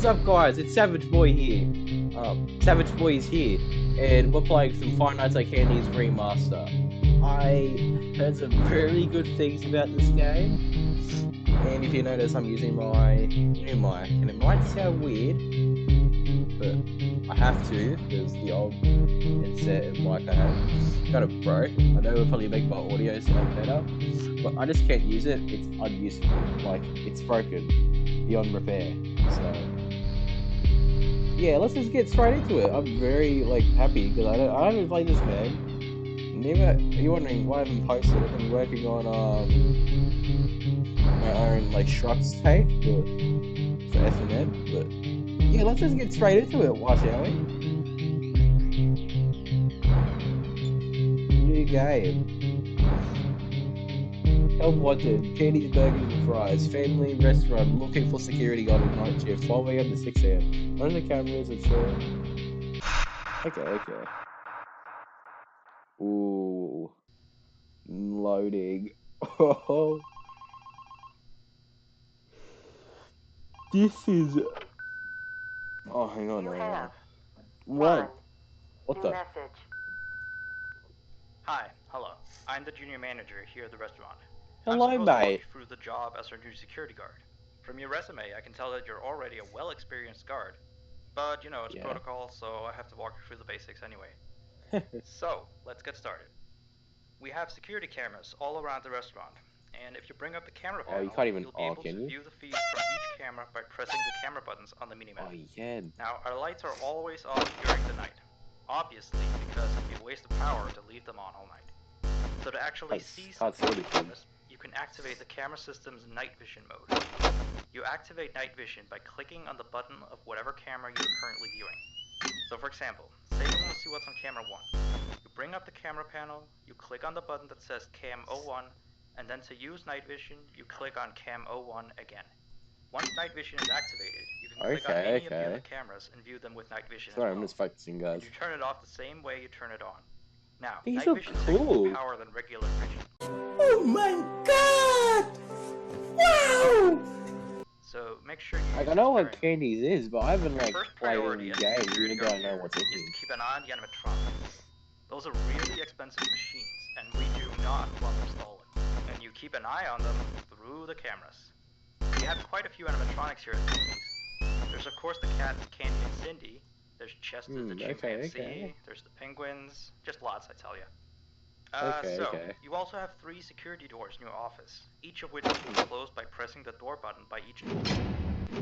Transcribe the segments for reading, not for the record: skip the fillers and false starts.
is up, guys? It's Savage Boy here. Savage Boy is here, and we're playing some Five Nights at Candy's Remaster. I heard some very good things about this game, and if you notice, I'm using my new mic, and it might sound weird, but I have to because the old headset and mic I have kind of broke. I know it'll probably make my audio sound better, but I just can't use it. It's unuseful. Like, it's broken beyond repair. So yeah, let's just get straight into it. I'm very happy because I haven't played this game. Never. You're wondering why I haven't posted? I've been working on my own Shrux take for FNAF, but yeah, let's just get straight into it. Why, shall we? New game. Help wanted. Candy's Burgers and Fries. Family restaurant. Looking for security guard at night shift. 12 a.m. to 6 a.m. Run the cameras and show. Okay. Ooh. Loading. Oh. This is. Oh, hang on. What? What the? Message. Hi, hello. I'm the junior manager here at the restaurant. Hello, I'm supposed to walk mate. you through the job as our new security guard. From your resume, I can tell that you're already a well-experienced guard. But, you know, it's protocol, so I have to walk you through the basics anyway. So, let's get started. We have security cameras all around the restaurant. And if you bring up the camera panel, you can't even you'll be able to view the feed from each camera by pressing the camera buttons on the minimap. Oh, yeah. Now, our lights are always off during the night. Obviously, because it'd be a waste of power to leave them on all night. So to actually see some cameras, you can activate the camera system's night vision mode. You activate night vision by clicking on the button of whatever camera you're currently viewing. So for example, say you want to see what's on camera 1. You bring up the camera panel, you click on the button that says Cam 01, and then to use night vision, you click on Cam 01 again. Once night vision is activated, you can click on any of the other cameras and view them with night vision as well. I'm just focusing, guys. And you turn it off the same way you turn it on. Now, these night are vision cool. takes more power than regular vision. Oh my god! Wow! So make sure you I know what Candy's is, but I haven't played the game. You don't know what's in is it. to keep an eye on the animatronics. Those are really expensive machines, and we do not want them stolen. And you keep an eye on them through the cameras. We have quite a few animatronics here at Candy's. There's of course the cats Candy and Cindy. There's Chester the chimpanzee. There's the penguins. Just lots, I tell you. You also have 3 security doors in your office, each of which can be closed by pressing the door button by each door.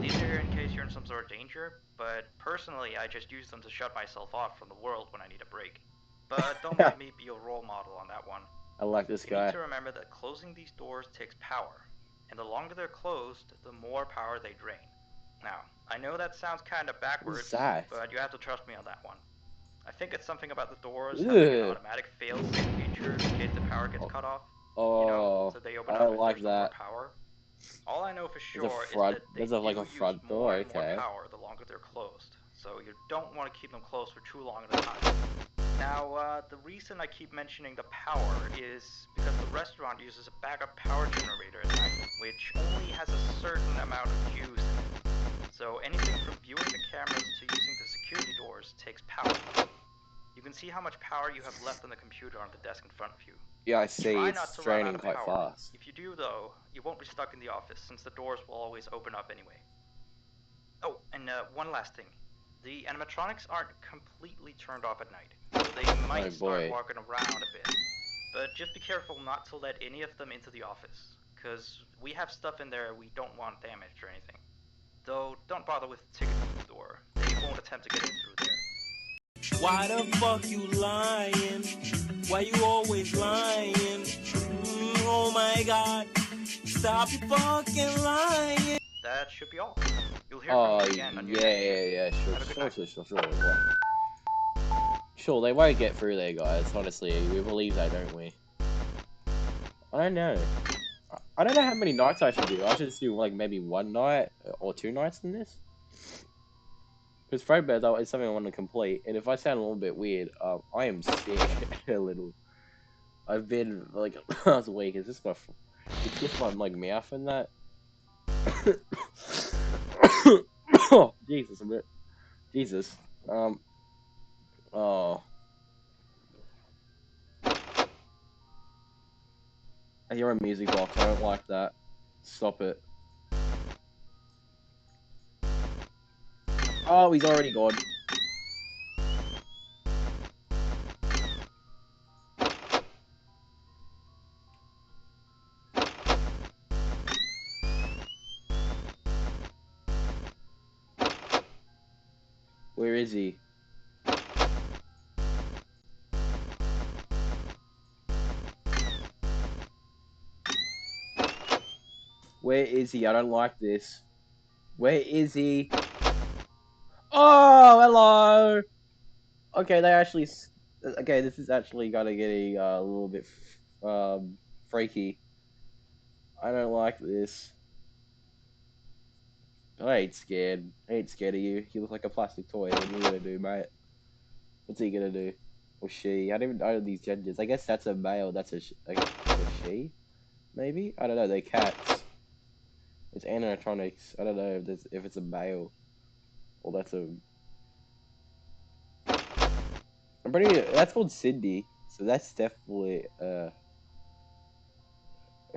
These are here in case you're in some sort of danger, but personally I just use them to shut myself off from the world when I need a break. But don't let me be a role model on that one. I like this guy. You need to remember that closing these doors takes power, and the longer they're closed, the more power they drain. Now, I know that sounds kind of backwards, but you have to trust me on that one. I think it's something about the doors having an automatic fail-safe feature in case the power gets cut off. So they open up if there's no more power. All I know for sure is that they use more and more power the longer they're closed. So you don't want to keep them closed for too long at a time. Now, the reason I keep mentioning the power is because the restaurant uses a backup power generator at night, which only has a certain amount of juice in it. So anything from viewing the cameras to using the security doors takes power. You can see how much power you have left on the computer on the desk in front of you. Yeah, I see. It's draining quite fast. If you do, though, you won't be stuck in the office since the doors will always open up anyway. Oh, and one last thing. The animatronics aren't completely turned off at night, so they might start walking around a bit. But just be careful not to let any of them into the office, because we have stuff in there we don't want damaged or anything. Though, don't bother with the ticket booth door. They won't attempt to get in through there. Why the fuck you lying? Why you always lying? Oh my god. Stop you fucking lying. That should be all. You'll hear from me again on your Sure. Sure, they won't get through there, guys. Honestly, we believe that, don't we? I don't know. I don't know how many nights I should do. I should just do maybe 1 night or 2 nights in this. Because Fredbear is something I want to complete, and if I sound a little bit weird, I am sick a little. I've been last week. It's just my mouth and that. Oh, Jesus, Jesus. Oh. I hear a music box. I don't like that. Stop it. Oh, he's already gone. Where is he? Where is he? I don't like this. Where is he? Oh, hello! Okay, they actually... Okay, this is actually gonna get a little bit freaky. I don't like this. I ain't scared. I ain't scared of you. You look like a plastic toy. What are you gonna do, mate? What's he gonna do? Or she? I don't even know these genders. I guess that's a male. That's a she? Maybe? I don't know. They're cats. It's animatronics. I don't know if it's a male. Or that's a... I'm pretty... That's called Cindy. So that's definitely a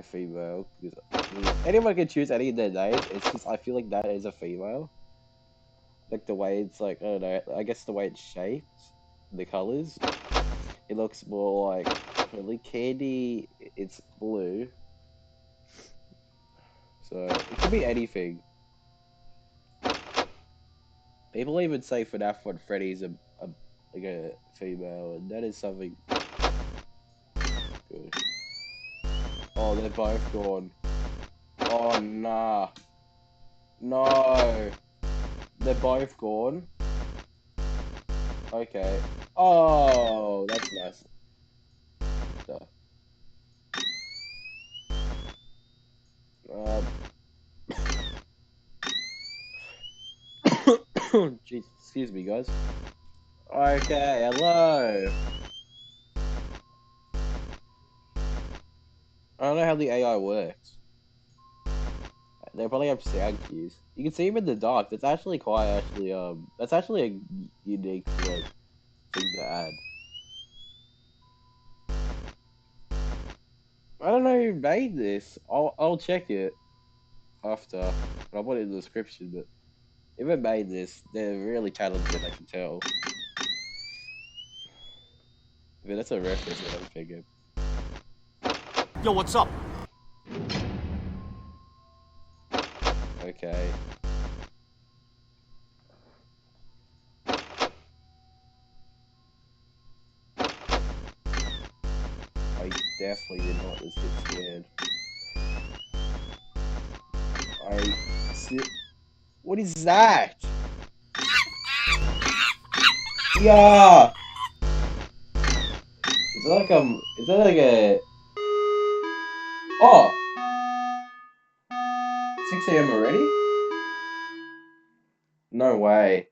female. Anyone can choose any of their names. It's just, I feel like that is a female. Like the way it's like, I don't know. I guess the way it's shaped. The colors. It looks more like... Really candy. It's blue. So, it could be anything. People even say Fnaf when Freddy's like a female, and that is something good. Oh, they're both gone. Oh, nah. No. They're both gone. Okay. Oh, that's nice. What the... Jeez, excuse me, guys. Okay, hello. I don't know how the AI works. They probably have sound cues. You can see them in the dark. That's actually that's actually a unique, like, thing to add. I don't know who made this. I'll check it after. I'll put it in the description, but whoever made this, they're really talented, I can tell. But that's a reference that I'm thinking. Yo, what's up? Okay. I definitely did not just get scared. What is that? Yeah! Is that like a... Oh! 6 AM already? No way.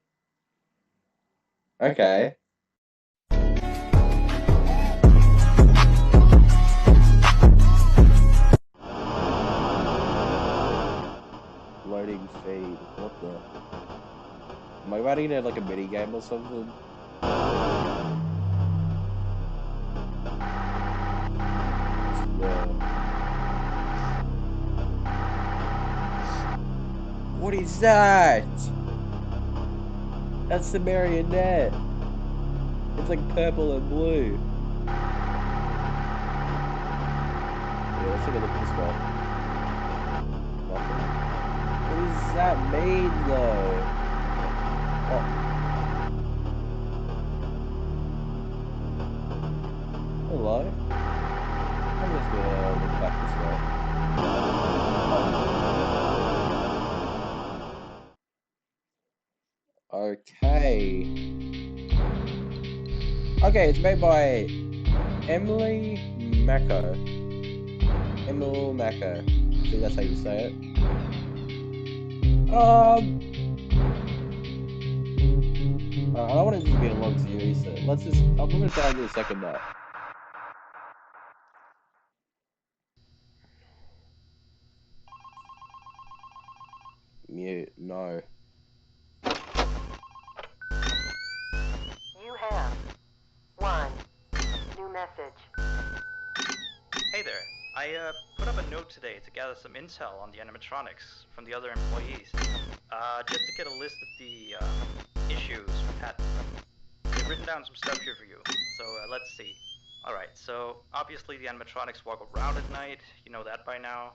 Okay. Loading feed. What the... Am I about to get like a mini game or something? What is that? That's the marionette. It's like purple and blue. Yeah, let's take a look at this guy. Nothing. What does that mean, though? Oh. Hello? I'm just gonna look back this way. Okay. Okay, it's made by Macko. Emil Macko. I think that's how you say it. I don't want it to be a long series, so let's just... I'm gonna try and do a second map. Mute, no. message. Hey there. I put up a note today to gather some intel on the animatronics from the other employees. Just to get a list of the issues we've had with them. They've written down some stuff here for you, so let's see. Alright, so obviously the animatronics walk around at night, you know that by now.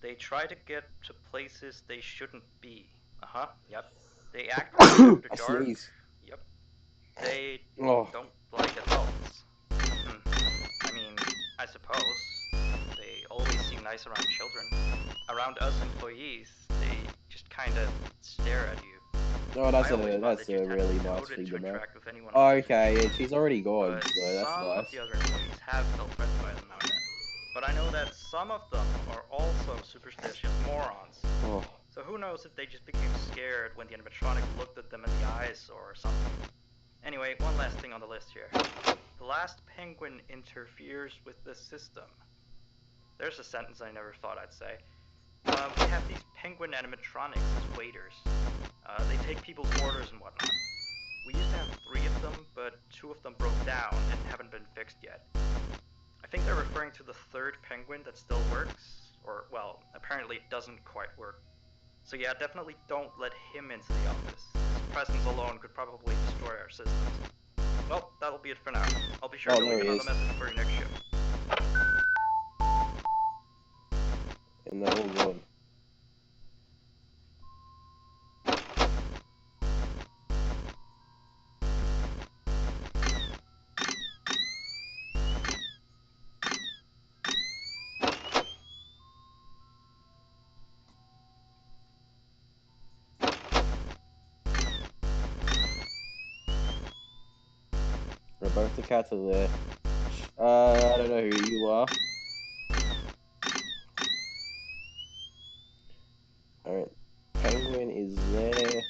They try to get to places they shouldn't be. Yep. They act weird after dark. Yep. They don't like adults. I mean, I suppose. They always seem nice around children. Around us employees, they just kinda stare at you. Oh, that's a really nice thing to know. Oh, okay, yeah, she's already gone, but so that's some nice. of the other employees have felt threatened by them now and then. But I know that some of them are also superstitious morons. Oh. So who knows if they just became scared when the animatronic looked at them in the eyes or something. Anyway, one last thing on the list here. The last penguin interferes with the system. There's a sentence I never thought I'd say. We have these penguin animatronics as waiters. They take people's orders and whatnot. We used to have 3 of them, but 2 of them broke down and haven't been fixed yet. I think they're referring to the 3rd penguin that still works, or, well, apparently it doesn't quite work. So yeah, definitely don't let him into the office. His presence alone could probably destroy our systems. Well, that'll be it for now. I'll be sure to leave another message for your next shift. And they're all gone. Both the cats are there. I don't know who you are. Alright, penguin is there.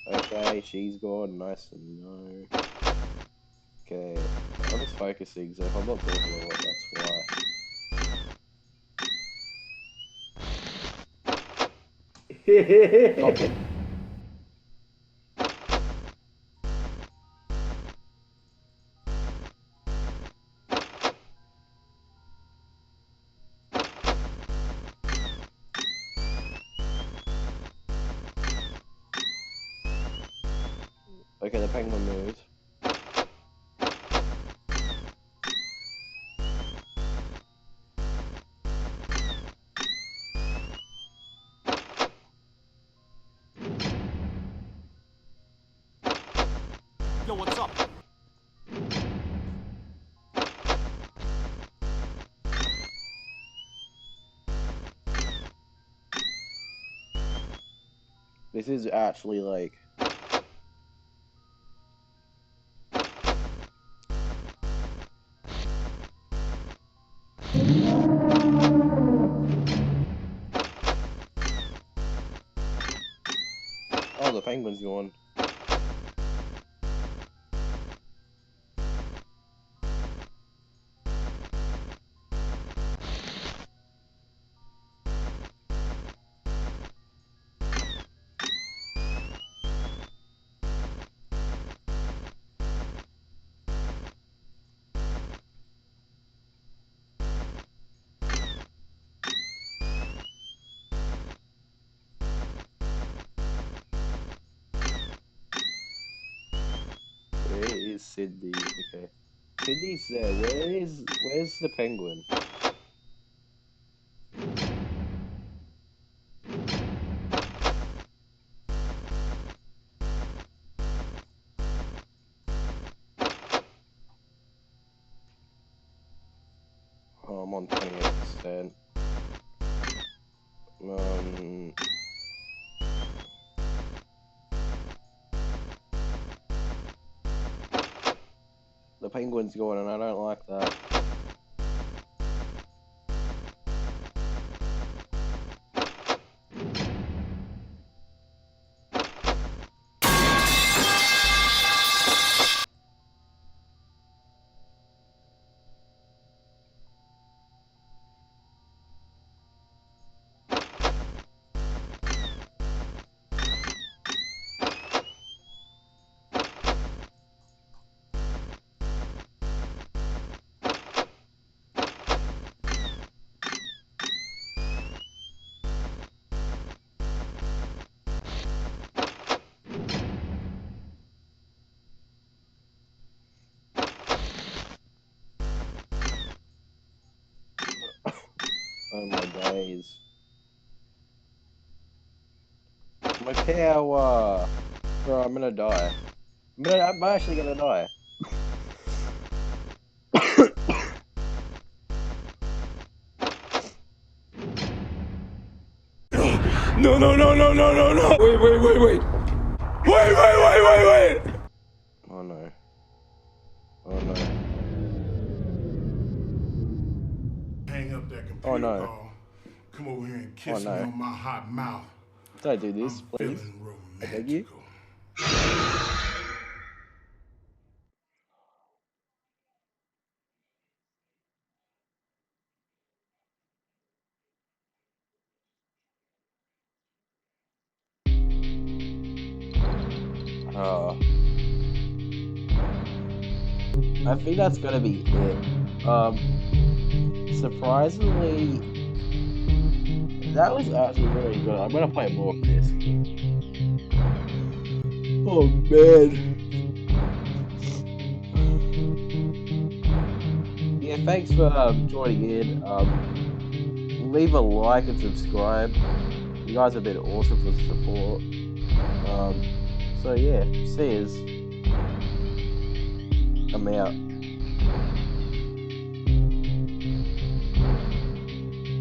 Okay, she's gone. Nice to know. Okay, I'm just focusing, so if I'm not talking a lot, that's why. Okay. Okay, the penguin moved. Yo, what's up? This is actually like... Oh, the penguin's gone. Where is Sydney? Okay. Sydney's there. Where's the penguin? Oh, I'm on 28%. The penguin's going and I don't like that. Oh my days. My power. Bro, I'm gonna die. I'm actually gonna die. No, no, no, no, no, no, no! Wait! Wait! Oh no. Oh no. Hang up that Oh computer no. call. Come over here and Oh kiss me no. on my hot mouth. Don't do this, I'm please. feeling I beg you. romantical. Oh. I think that's gonna be it. Surprisingly, that was actually really good. I'm gonna play more of this. Oh man. Yeah, thanks for joining in. Leave a like and subscribe. You guys have been awesome for the support. So yeah, see yous. I'm out.